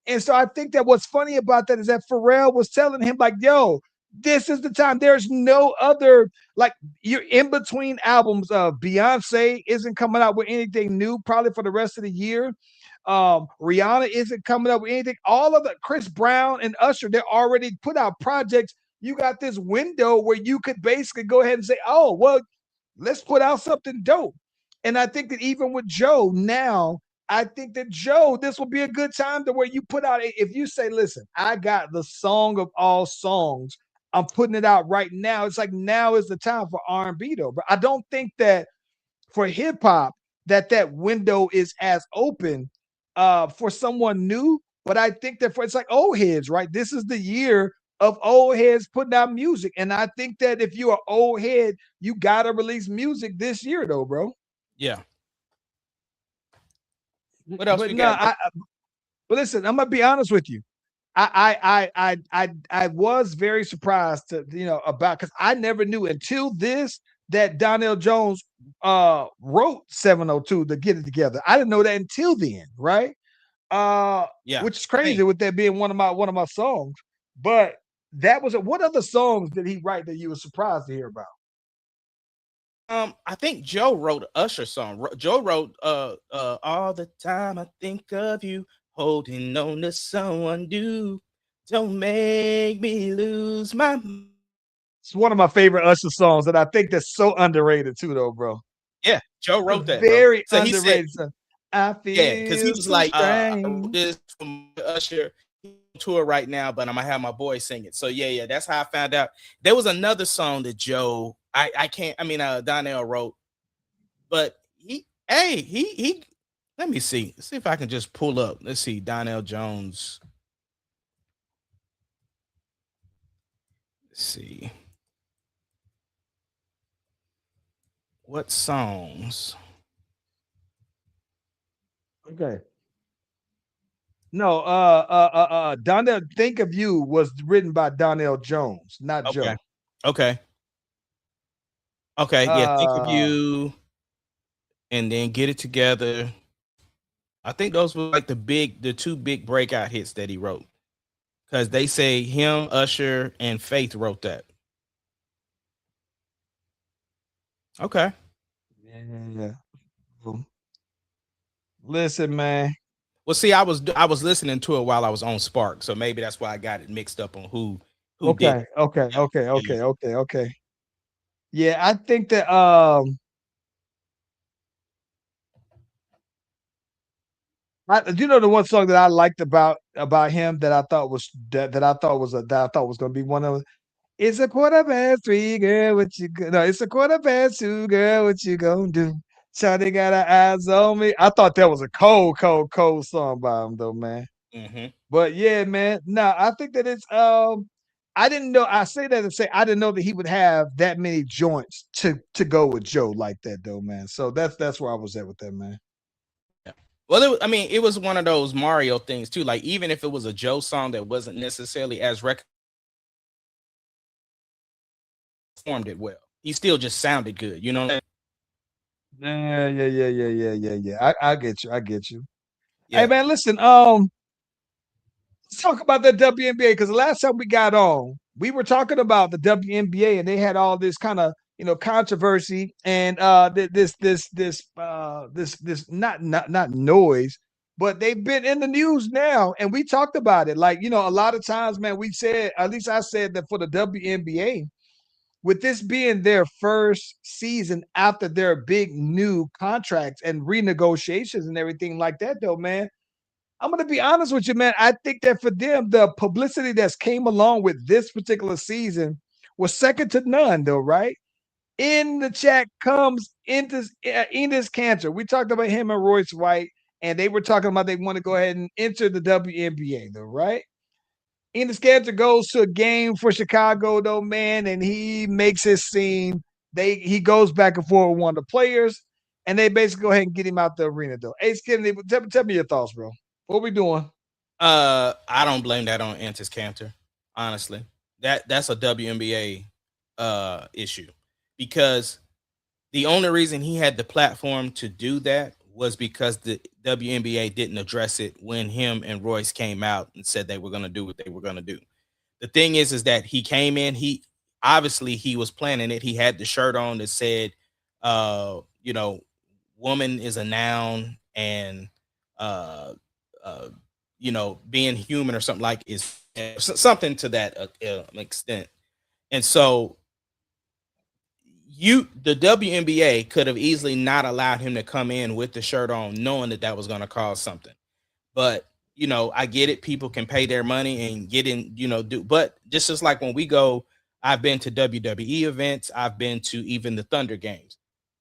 And so I think that what's funny about that is that Pharrell was telling him like, yo, This is the time. There's no other, like, you're in between albums. Beyonce isn't coming out with anything new probably for the rest of the year. Rihanna isn't coming up with anything. All of the Chris Brown and Usher, they're already put out projects. You got this window where you could basically go ahead and say, oh, well, let's put out something dope. And I think that even with Joe now, I think that Joe, this will be a good time to where you put out, if you say, listen, I got the song of all songs, I'm putting it out right now. It's like now is the time for R&B though. But I don't think that for hip hop that window is as open for someone new. But I think that for it's like old heads, right? This is the year of old heads putting out music, and I think that if you're an old head, you gotta release music this year, though, bro. Yeah. What else But we no, got? but listen, I'm gonna be honest with you. I was very surprised to about because I never knew until this that Donnell Jones wrote 702 to get it together. I didn't know that until then, right? Yeah. Which is crazy Hey, with that being one of my songs. But that was what other songs did he write that you were surprised to hear about? I think Joe wrote an Usher song. Joe wrote all the time I think of you, holding on to someone new. Don't make me lose my. It's one of my favorite Usher songs, and I think that's so underrated too, though, bro. Yeah, Joe A wrote that, bro. very So he said, underrated song. I yeah, because he feel was so like, I wrote strange. this from Usher tour right now, but I'm gonna have my boy sing it. So yeah, that's how I found out. There was another song that Joe, Donnell wrote, but he. Let me see. Let's see if I can just pull up. Let's see, Donnell Jones. Let's see what songs. Okay. No, Donnell, Think of You was written by Donnell Jones, not Okay, Joe. okay, okay. Yeah, think of Uh, you, and then get it together. I think those were like the two big breakout hits that he wrote. Because they say him, Usher, and Faith wrote that. Okay. yeah. Listen, man. Well, see, I was listening to it while I was on Spark, so maybe that's why I got it mixed up on who did Okay, it. okay, Yeah, okay, yeah, okay, okay, okay. Yeah, I think that do you know the one song that I liked about him that I thought was that I thought was gonna be one of it's a quarter past three, girl. No, it's a quarter past two, girl. What you gonna do? Shawty got her eyes on me. I thought that was a cold, cold, cold song by him, though, man. yeah. But yeah, man. No, I think that it's I didn't know. I say that to say I didn't know that he would have that many joints to go with Joe like that, though, man. So that's where I was at with that, man. Yeah. Well, it was one of those Mario things too. Like even if it was a Joe song that wasn't necessarily as performed it well, he still just sounded good. You know what I mean? Yeah. I get you. I get you. Hey, Yeah. man, listen. Let's talk about the WNBA because the last time we got on, we were talking about the WNBA and they had all this kind of controversy and this not noise, but they've been in the news now and we talked about it. Like a lot of times, man, we said at least I said that for the WNBA, with this being their first season after their big new contracts and renegotiations and everything like that, though, man. I'm gonna be honest with you, man. I think that for them, the publicity that's came along with this particular season was second to none, though, right? In the chat comes into Enes Canter. We talked about him and Royce White, and they were talking about they want to go ahead and enter the WNBA, though, right? Enes Canter goes to a game for Chicago, though, man, and he makes his scene. He goes back and forth with one of the players, and they basically go ahead and get him out the arena, though. Hey, Skinny, tell me your thoughts, bro. What we doing? I don't blame that on Enes Canter. Honestly, that's a WNBA issue because the only reason he had the platform to do that was because the WNBA didn't address it when him and Royce came out and said they were going to do what they were going to do. the thing is that he came in. He obviously he was planning it. He had the shirt on that said, you know, woman is a noun, and uh, uh, you know, being human or something like is something to that extent. And so the WNBA could have easily not allowed him to come in with the shirt on, knowing that that was going to cause something. But you know, I get it. People can pay their money and get in, you know, but just as like when we go, I've been to WWE events, I've been to even the Thunder games.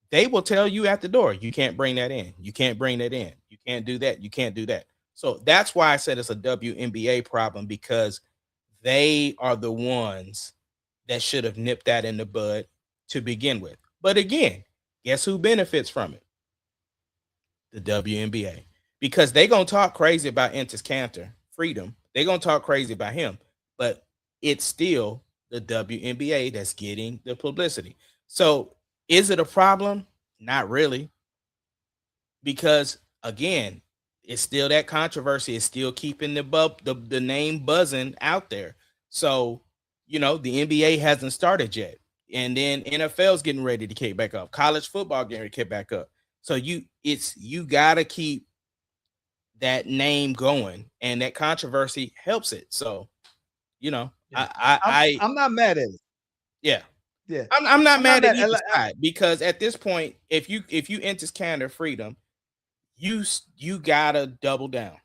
They will tell you at the door, you can't bring that in. You can't bring that in. You can't do that. You can't do that. So that's why I said it's a WNBA problem, because they are the ones that should have nipped that in the bud to begin with. But again, guess who benefits from it? The WNBA. Because they gonna talk crazy about Enes Canter, freedom. They gonna talk crazy about him, but it's still the WNBA that's getting the publicity. So is it a problem? Not really, because again, it's still that controversy. It's still keeping the name buzzing out there. So you know the NBA hasn't started yet, and then NFL's getting ready to kick back up. College football getting ready to kick back up. So you gotta keep that name going, and that controversy helps it. So, you know, Yeah. I'm not mad at it. Yeah, Yeah, I'm not I'm not mad at mad. either side, because at this point, if you enter Canada freedom, you gotta double down.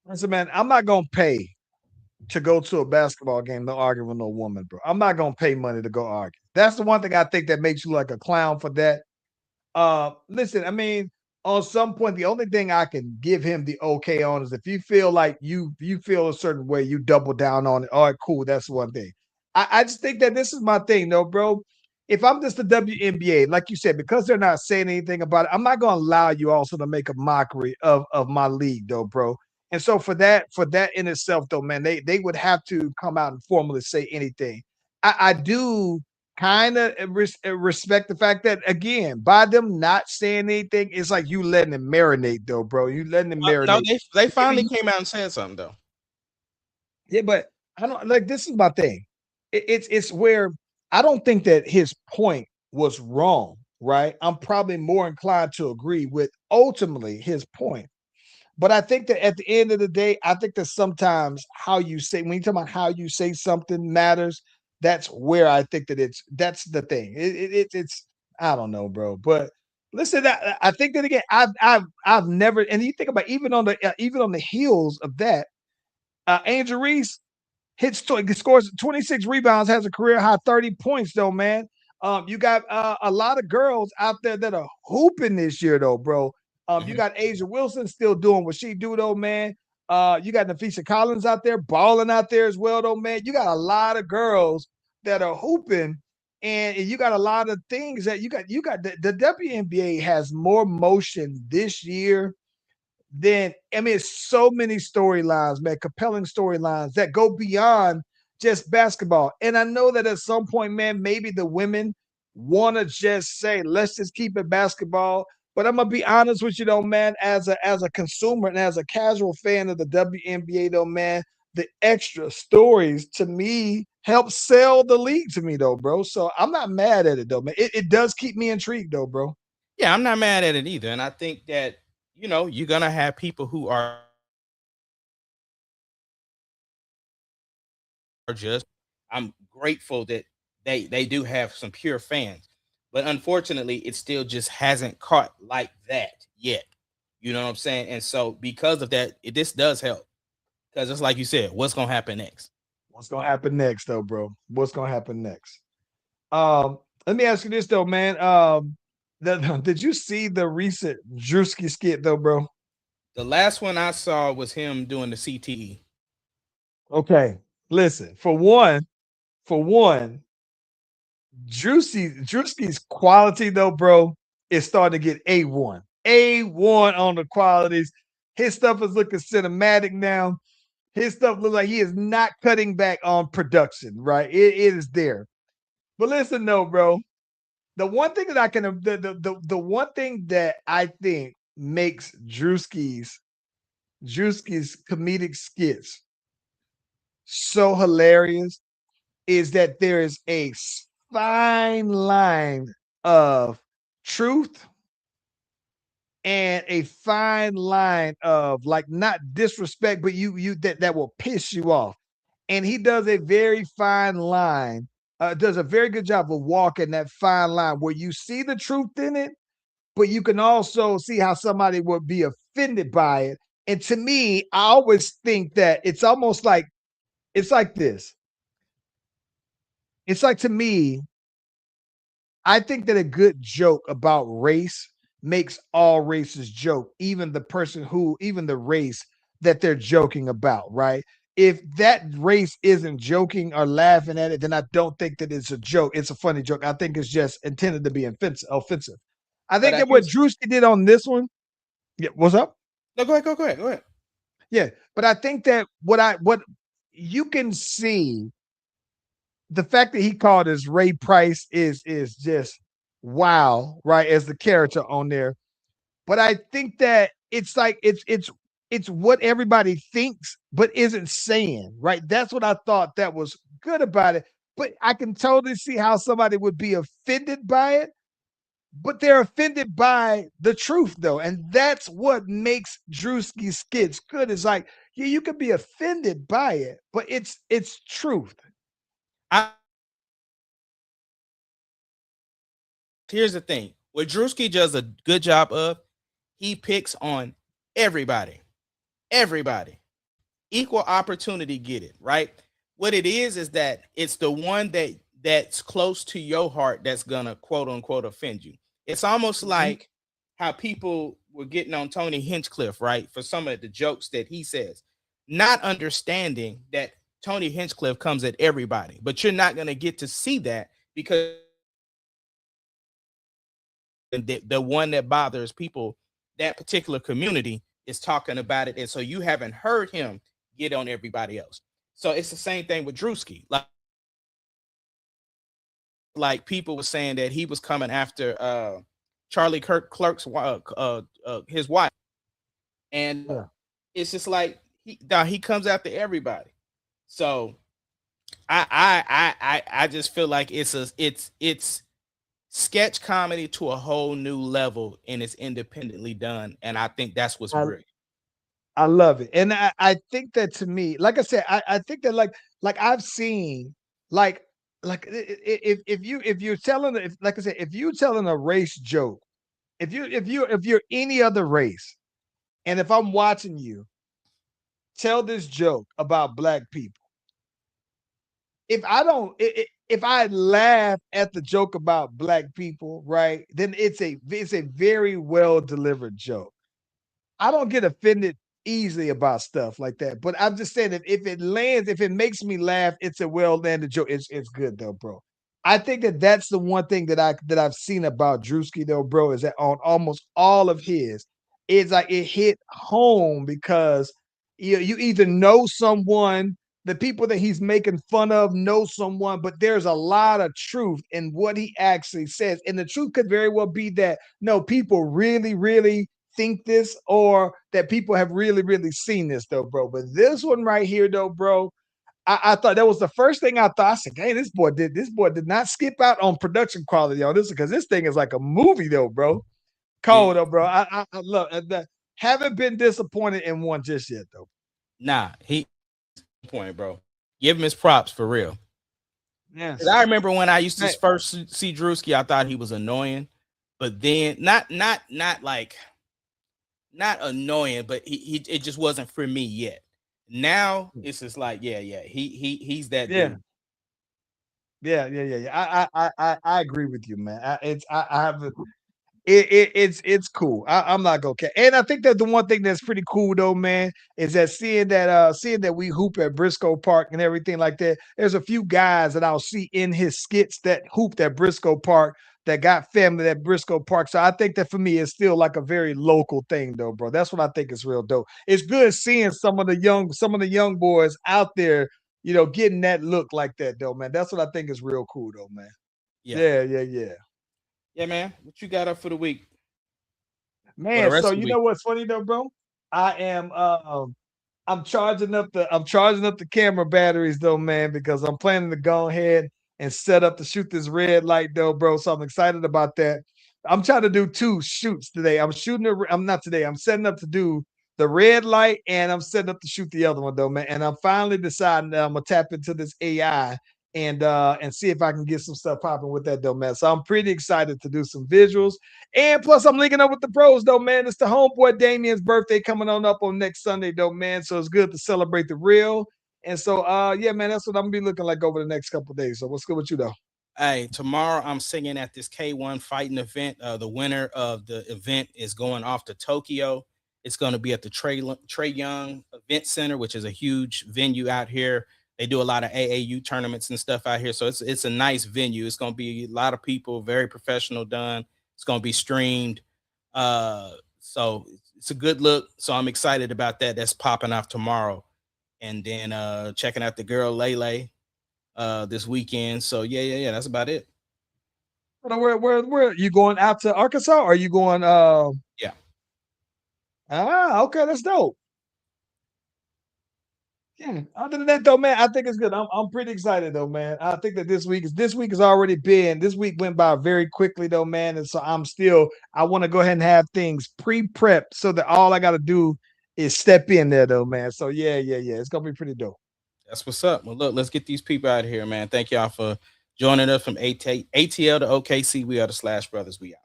Listen, man, I'm not gonna pay to go to a basketball game to argue with no woman, bro. I'm not gonna pay money to go argue. That's the one thing I think that makes you like a clown for that. Listen, I mean, on some point, the only thing I can give him the okay on is if you feel like you feel a certain way, you double down on it. All right, cool. That's one thing. I just think that this is my thing, though, bro. If I'm just the WNBA, like you said, because they're not saying anything about it, I'm not gonna allow you also to make a mockery of my league, though, bro. And so for that in itself, though, man, they would have to come out and formally say anything. I do kind of respect the fact that again, by them not saying anything, it's like you letting it marinate, though, bro. You letting it No, marinate. they Maybe finally you, came out and said something though. yeah, but I don't like this is my thing. It's where I don't think that his point was wrong, right? I'm probably more inclined to agree with ultimately his point. But I think that at the end of the day, I think that sometimes how you say when you talk about how you say something matters. That's where I think that that's the thing. It's I don't know, bro. But listen, I think that again, I've never and you think about even on the heels of that, Angel Reese scores 26 rebounds, has a career high 30 points, though, man. You got a lot of girls out there that are hooping this year, though, bro. You Mhm. got Asia Wilson still doing what she do, though, man. You got Nafisa Collins out there balling out there as well, though, man. You got a lot of girls that are hooping, and you got a lot of things that you got the WNBA has more motion this year then I mean, it's so many storylines, man, compelling storylines that go beyond just basketball. And I know that at some point, man, maybe the women want to just say, let's just keep it basketball. But I'm gonna be honest with you, though, man. As a consumer and as a casual fan of the WNBA, though, man, the extra stories to me help sell the league to me, though, bro. So I'm not mad at it, though, man. It does keep me intrigued, though, bro. Yeah, I'm not mad at it either, and I think that you know you're gonna have people who are just. I'm grateful that they do have some pure fans, but unfortunately, it still just hasn't caught like that yet. You know what I'm saying? And so because of that, this does help, because it's like you said, what's gonna happen next? What's gonna happen next, though, bro? What's gonna happen next? Let me ask you this though, man. Did you see the recent Druski skit though, bro? The last one I saw was him doing the CTE. Okay, listen. For one, Druski's quality though, bro, is starting to get A1. A1 on the qualities. His stuff is looking cinematic now. His stuff looks like he is not cutting back on production, right? It is there. But listen, though, bro. The one thing that I can the one thing that I think makes Drewski's comedic skits so hilarious is that there is a fine line of truth and a fine line of like not disrespect, but you that will piss you off. And he does a very fine line, does a very good job of walking that fine line where you see the truth in it, but you can also see how somebody would be offended by it. And to me, I always think that it's almost like it's like this. It's like to me, I think that a good joke about race makes all races joke, even the person who, even the race that they're joking about, right? If that race isn't joking or laughing at it, then I don't think that it's a joke. It's a funny joke. I think it's just intended to be offensive. I But think that what here's Druski did on this one, yeah, what's up? no, go ahead, go ahead. Yeah, but I think that what you can see the fact that he called as Ray Price is just wow, right? As the character on there. But I think that it's like it's what everybody thinks but isn't saying, right? That's what I thought that was good about it. But I can totally see how somebody would be offended by it, but they're offended by the truth though. And that's what makes Drewski's skits good. It's like, yeah, you can be offended by it, but it's truth. I Here's the thing. What Druski does a good job of, he picks on everybody. Everybody. Equal opportunity get it, right? What it is that it's the one that's close to your heart that's gonna quote unquote offend you. It's almost Mhm. like how people were getting on Tony Hinchcliffe, right? For some of the jokes that he says, not understanding that Tony Hinchcliffe comes at everybody, but you're not gonna get to see that because the one that bothers people, that particular community, is talking about it, and so you haven't heard him get on everybody else. So it's the same thing with Drewski. Like people were saying that he was coming after Charlie Kirk Clark's his wife, and Yeah. it's just like he comes after everybody. So I just feel like it's sketch comedy to a whole new level, and it's independently done, and I think that's what's I brilliant. I love it. And I think that to me, like I said, I think that like I've seen like if you're telling if like I said, if you're telling a race joke, if you're any other race, and if I'm watching you tell this joke about black people, if I don't if I laugh at the joke about black people, right, then it's a very well delivered joke. I don't get offended easily about stuff like that. But I'm just saying that if it lands, if it makes me laugh, it's a well landed joke. It's good though, bro. I think that that's the one thing that I've seen about Drewski though, bro, is that on almost all of his, it's like it hit home because you either know someone, the people that he's making fun of know someone, but there's a lot of truth in what he actually says, and the truth could very well be that no, people really think this, or that people have really seen this though, bro. But this one right here though, bro, I thought that was the first thing I thought. I said, "Hey, this boy did not skip out on production quality on this because this thing is like a movie though, bro. Yeah, Cold though, bro. I love that. Haven't been disappointed in one just yet though. nah, he point, bro. Give him his props for real. 'Cause Yes, I remember when I used to man. first see Drewski, I thought he was annoying, but then not like not annoying, but he it just wasn't for me yet. Now it's just like he's that Yeah, dude. yeah. I agree with you, man. I have it's cool. I'm not gonna care. And I think that the one thing that's pretty cool though, man, is that seeing that we hoop at Briscoe Park and everything like that. There's a few guys that I'll see in his skits that hooped at Briscoe Park that got family at Briscoe Park. So I think that for me it's still like a very local thing though, bro. That's what I think is real dope. It's good seeing some of the young boys out there, getting that look like that though, man. That's what I think is real cool though, man. Yeah, Yeah. yeah, man. What you got up for the week or the Man, so rest of the you know week? what's funny though, bro? I am I'm charging up the camera batteries though, man, because I'm planning to go ahead and set up to shoot this red light though, bro. So I'm excited about that. I'm trying to do 2 shoots today. I'm not today. I'm setting up to do the red light and I'm setting up to shoot the other one though, man. And I'm finally deciding that I'm gonna tap into this AI and see if I can get some stuff popping with that though, man. So I'm pretty excited to do some visuals. And plus, I'm linking up with the pros, though, man. It's the homeboy Damien's birthday coming on up on next Sunday, though, man. So it's good to celebrate the real. And so, yeah, man, that's what I'm gonna be looking like over the next couple of days. So what's good with you, though? Hey, tomorrow I'm singing at this K1 fighting event. The winner of the event is going off to Tokyo. It's going to be at the Trey Young Event Center, which is a huge venue out here. They do a lot of AAU tournaments and stuff out here. So it's a nice venue. It's going to be a lot of people, very professional done. It's going to be streamed. So it's a good look. So I'm excited about that. That's popping off tomorrow. And then checking out the girl Lele this weekend. So yeah. That's about it. Where you going out to Arkansas or are you going Yeah. Okay, that's dope. Yeah. Other than that, though, man, I think it's good. I'm pretty excited, though, man. I think that this week has already been. This week went by very quickly, though, man. And so I want to go ahead and have things pre-prepped so that all I got to do is step in there, though, man. So yeah. It's gonna be pretty dope. That's what's up. Well, look, let's get these people out of here, man. Thank y'all for joining us from ATL to OKC. We are the Slash Brothers. We out.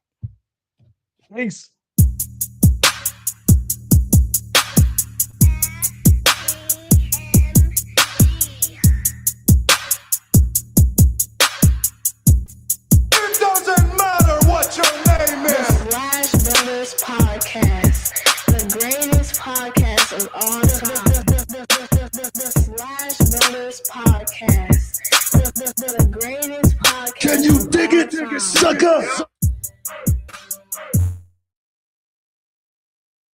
Peace. It doesn't matter what your name is. The Slash Brothers Podcast, the greatest podcast of all time. The Slash Brothers Podcast, the greatest podcast. Can you dig it, sucker?